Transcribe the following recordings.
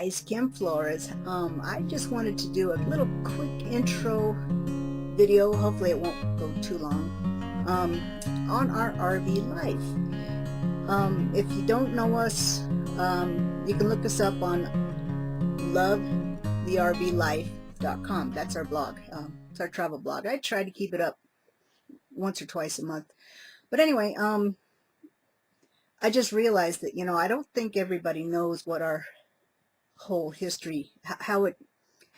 Guys, Kim Flores. I just wanted to do a little quick intro video. Hopefully it won't go too long. On our RV life. If you don't know us, you can look us up on lovethervlife.com. That's our blog. It's our travel blog. I try to keep it up once or twice a month. But anyway, I just realized that, I don't think everybody knows what our whole history, how it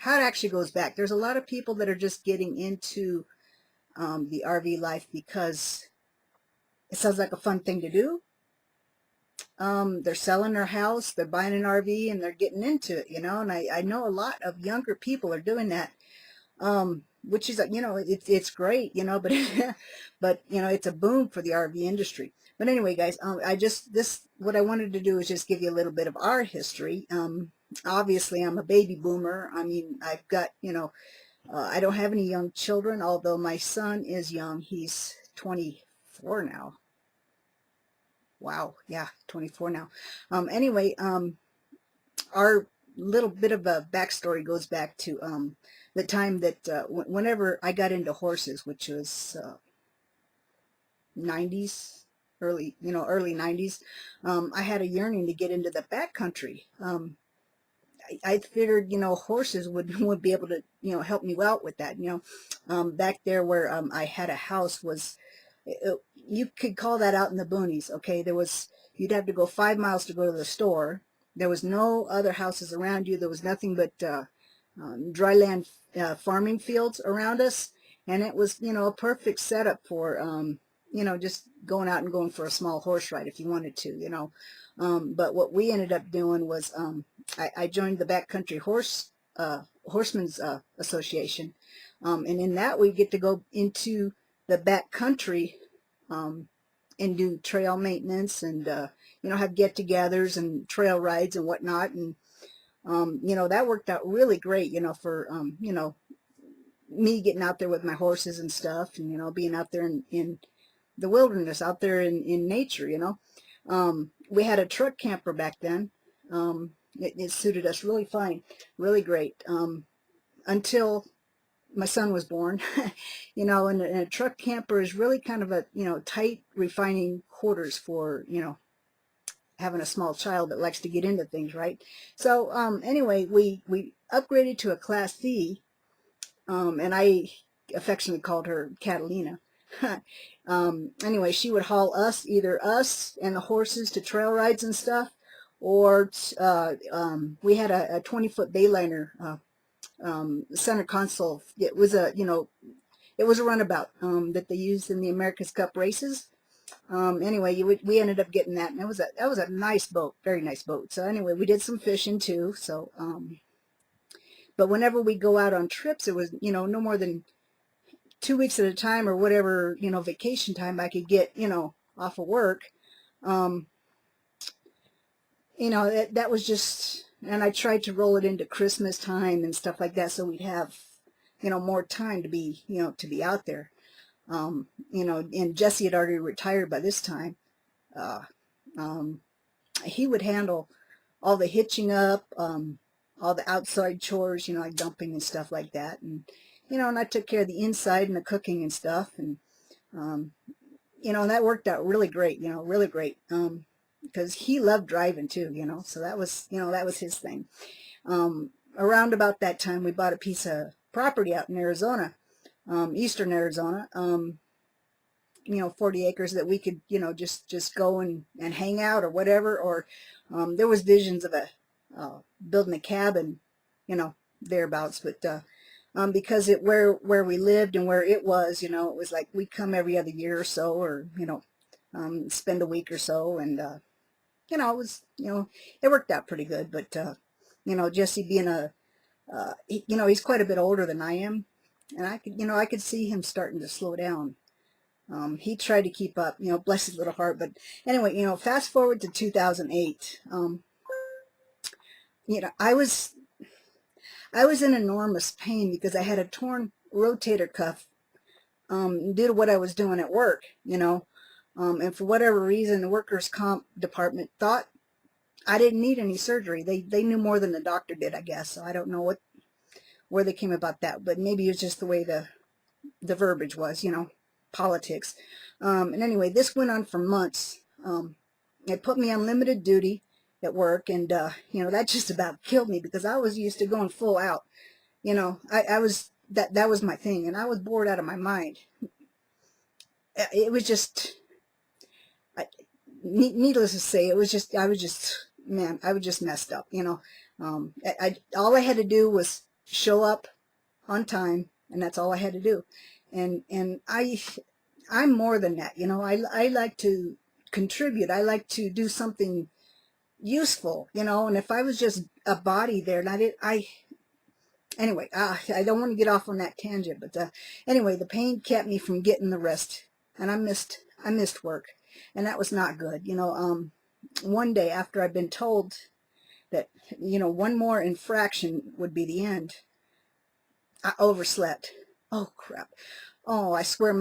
actually goes back. There's a lot of people that are just getting into the RV life because it sounds like a fun thing to do. They're selling their house, they're buying an RV, and they're getting into it, and I know a lot of younger people are doing that, which is, it's great, but but it's a boom for the RV industry. But anyway, guys, what I wanted to do is just give you a little bit of our history. Obviously, I'm a baby boomer. I mean, I've got, I don't have any young children, although my son is young. He's 24 now. Wow, yeah, 24 now. Anyway, our little bit of a backstory goes back to the time that whenever I got into horses, which was 90s, early 90s, I had a yearning to get into the backcountry. I figured, horses would be able to, help me out with that. Back there where I had a house was, you could call that out in the boonies. Okay, you'd have to go 5 miles to go to the store. There was no other houses around you. There was nothing but dry land farming fields around us, and it was, a perfect setup for, just going out and going for a small horse ride if you wanted to. But what we ended up doing was I joined the Backcountry Horsemen's Association, and in that we get to go into the backcountry and do trail maintenance and have get-togethers and trail rides and whatnot, and that worked out really great, for me getting out there with my horses and stuff, and being out there in the wilderness, out there in nature. We had a truck camper back then. It suited us really fine, really great, until my son was born. And a truck camper is really kind of a, tight, refining quarters for, having a small child that likes to get into things, right? So anyway, we upgraded to a Class C, and I affectionately called her Catalina. Anyway, she would haul either us and the horses to trail rides and stuff, or we had a 20-foot Bayliner center console. It was it was a runabout that they used in the America's Cup races. Anyway, we ended up getting that, and that was a nice boat, very nice boat. So anyway, we did some fishing too. So, but whenever we go out on trips, it was no more than 2 weeks at a time or whatever, vacation time I could get, off of work. That was just, and I tried to roll it into Christmas time and stuff like that, so we'd have, more time to be, to be out there. And Jesse had already retired by this time. Uh, um, he would handle all the hitching up, all the outside chores, like dumping and stuff like that. And I took care of the inside and the cooking and stuff. And, and that worked out really great, really great. Because he loved driving too, so that was his thing. Around about that time, we bought a piece of property out in Arizona, eastern Arizona, 40 acres that we could, just go and hang out or whatever. Or there was visions of building a cabin, thereabouts. But because where we lived and where it was, it was like we'd come every other year or so, or, spend a week or so. And, it was, it worked out pretty good. But, Jesse being he's quite a bit older than I am. And I could see him starting to slow down. He tried to keep up, bless his little heart. But anyway, fast forward to 2008. I was in enormous pain because I had a torn rotator cuff due to what I was doing at work, and for whatever reason, the workers' comp department thought I didn't need any surgery. They knew more than the doctor did, I guess. So I don't know where they came about that, but maybe it was just the way the verbiage was, politics. And anyway, this went on for months. It put me on limited duty at work, and that just about killed me because I was used to going full out. I was that was my thing, and I was bored out of my mind. It was just, needless to say, I was just, man, I was just messed up. All I had to do was show up on time, and that's all I had to do. And I'm more than that. I like to contribute. I like to do something useful. And if I was just a body there, and anyway, I don't want to get off on that tangent, but anyway, the pain kept me from getting the rest, and I missed work, and that was not good. One day after I'd been told that one more infraction would be the end, I overslept. Oh crap. Oh, I swear,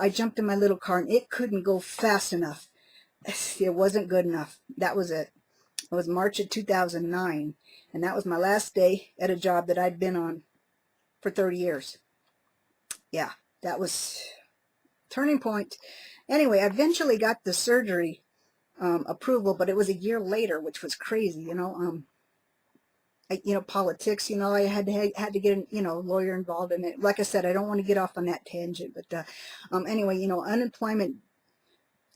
I jumped in my little car, and it couldn't go fast enough. It wasn't good enough. That was it. It was March of 2009, and that was my last day at a job that I'd been on for 30 years. Yeah, that was turning point. Anyway, I eventually got the surgery approval, but it was a year later, which was crazy. Politics. I had to get a lawyer involved in it. Like I said, I don't want to get off on that tangent, but anyway, unemployment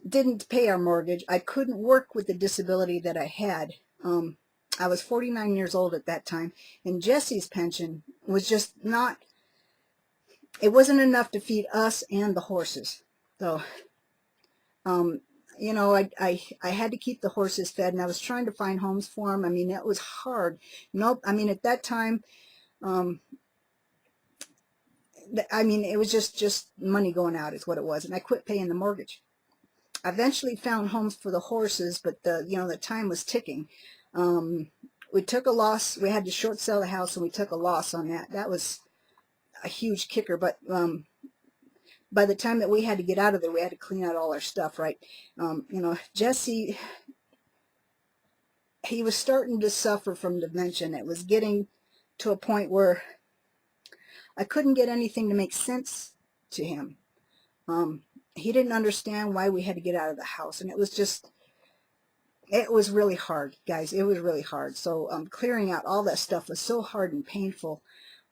didn't pay our mortgage. I couldn't work with the disability that I had. I was 49 years old at that time, and Jesse's pension was just not, it wasn't enough to feed us and the horses. So, I had to keep the horses fed, and I was trying to find homes for them. I mean, it was hard. Nope. I mean, at that time, it was just money going out is what it was, and I quit paying the mortgage. I eventually found homes for the horses, but the time was ticking. We took a loss. We had to short sell the house, and we took a loss on that. That was a huge kicker, but by the time that we had to get out of there, we had to clean out all our stuff, right? Jesse, he was starting to suffer from dementia. It was getting to a point where I couldn't get anything to make sense to him. He didn't understand why we had to get out of the house, and it was really hard, guys. It was really hard. So clearing out all that stuff was so hard and painful.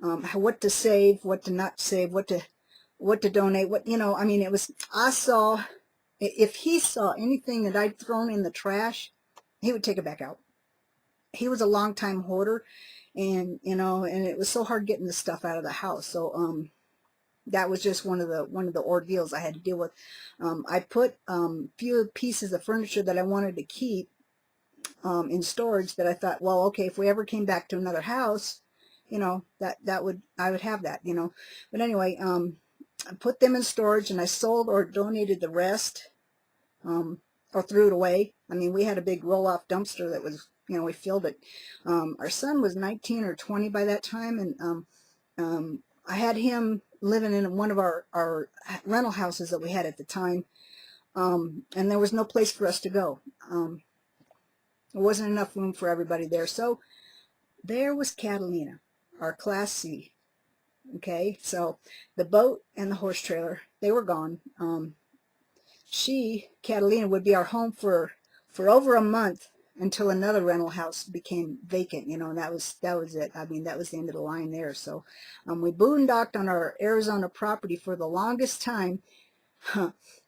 What to save, what to not save, what to donate, it was, if he saw anything that I'd thrown in the trash, he would take it back out. He was a long-time hoarder, and it was so hard getting the stuff out of the house. So that was just one of the ordeals I had to deal with. I put few pieces of furniture that I wanted to keep in storage, that I thought, well, okay, if we ever came back to another house, I would have that, But anyway, I put them in storage, and I sold or donated the rest, or threw it away. I mean, we had a big roll-off dumpster that was, we filled it. Our son was 19 or 20 by that time, and I had him living in one of our rental houses that we had at the time, and there was no place for us to go. There wasn't enough room for everybody there. So there was Catalina, our Class C. Okay, so the boat and the horse trailer, they were gone. Catalina, would be our home for over a month until another rental house became vacant, and that was it. I mean, that was the end of the line there. So we boondocked on our Arizona property for the longest time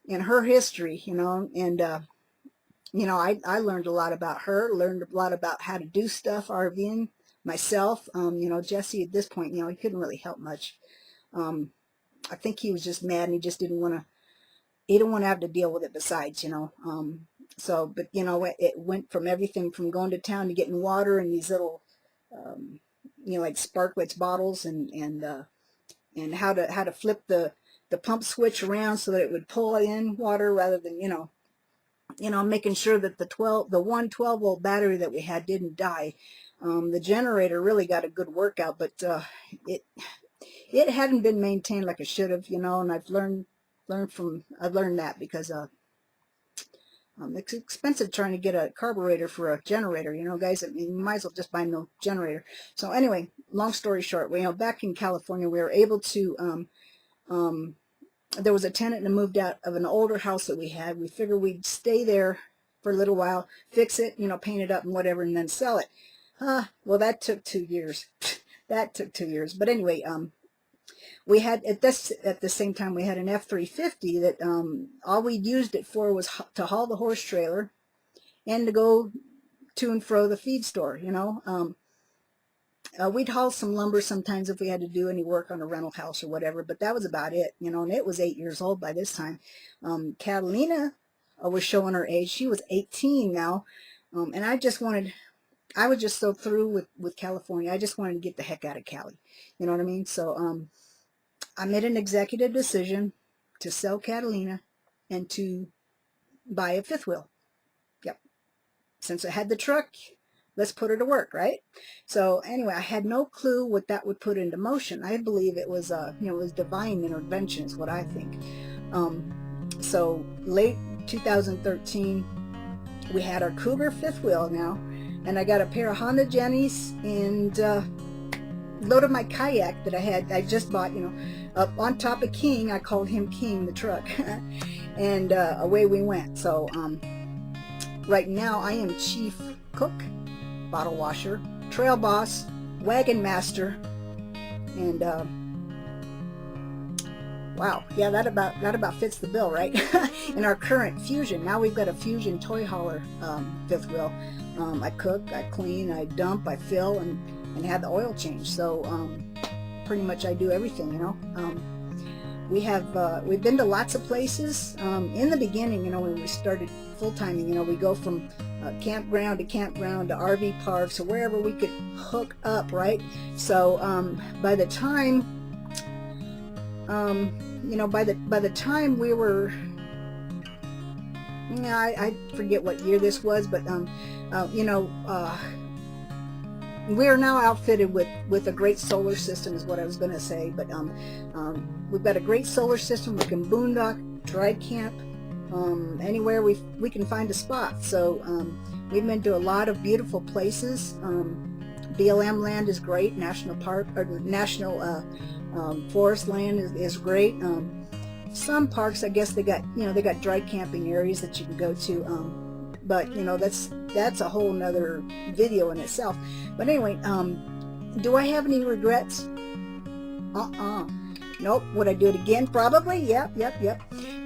in her history, and I learned a lot about her, learned a lot about how to do stuff RVing myself. Jesse at this point, he couldn't really help much. I think he was just mad, and he just didn't want to have to deal with it besides, So, but it went from everything from going to town to getting water in these little, like Sparkletts bottles, and how to flip the pump switch around so that it would pull in water rather than, making sure that the 12-volt battery that we had didn't die. The generator really got a good workout, but it hadn't been maintained like it should have, and I've learned that because It's expensive trying to get a carburetor for a generator, you know, guys. I mean, you might as well just buy no generator. So anyway, long story short, you know, back in California, we were able to, there was a tenant that moved out of an older house that we had. We figured we'd stay there for a little while, fix it, you know, paint it up and whatever, and then sell it. Well, that took 2 years. That took 2 years. But anyway, we had at the same time we had an F-350 that all we used it for was to haul the horse trailer and to go to and fro the feed store, you know. We'd haul some lumber sometimes if we had to do any work on a rental house or whatever, but that was about it, you know, and it was 8 years old by this time. Catalina was showing her age. She was 18 now, and I was just so through with California. I just wanted to get the heck out of Cali, you know what I mean? So I made an executive decision to sell Catalina and to buy a fifth wheel. Yep. Since I had the truck, let's put her to work, right? So anyway, I had no clue what that would put into motion. I believe it was, you know, it was divine intervention is what I think. So late 2013, we had our Cougar fifth wheel now, and I got a pair of Honda Jennies and loaded my kayak that I just bought, you know, up on top of King. I called him King, the truck, and away we went. So right now I am chief cook, bottle washer, trail boss, wagon master, and wow, yeah, that about fits the bill, right? In our current Fusion, now we've got a Fusion toy hauler fifth wheel. I cook, I clean, I dump, I fill, and have the oil change. So pretty much I do everything, you know. We've been to lots of places. In the beginning, you know, when we started full-timing, you know, we go from campground to RV parks or wherever we could hook up, right? So by the time you know, by the time we were, yeah, I forget what year this was, but you know, we are now outfitted with a great solar system is what I was going to say. But we've got a great solar system. We can boondock, dry camp, anywhere we can find a spot. So we've been to a lot of beautiful places. BLM land is great. National park or national forest land is great. Some parks, I guess they got, you know, they got dry camping areas that you can go to. But you know, that's a whole nother video in itself. But anyway, do I have any regrets? Nope. Would I do it again? Probably. Yep.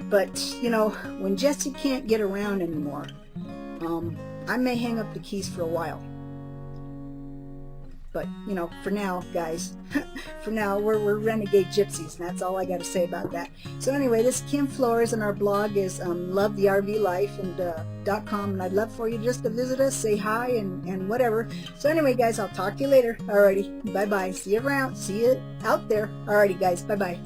But you know, when Jesse can't get around anymore, I may hang up the keys for a while. But you know, for now, guys, for now we're renegade gypsies, and that's all I got to say about that. So anyway, this is Kim Flores, and our blog is lovethervlife and .com, and I'd love for you just to visit us, say hi, and whatever. So anyway, guys, I'll talk to you later. Alrighty, bye bye. See you around. See you out there. Alrighty, guys, bye bye.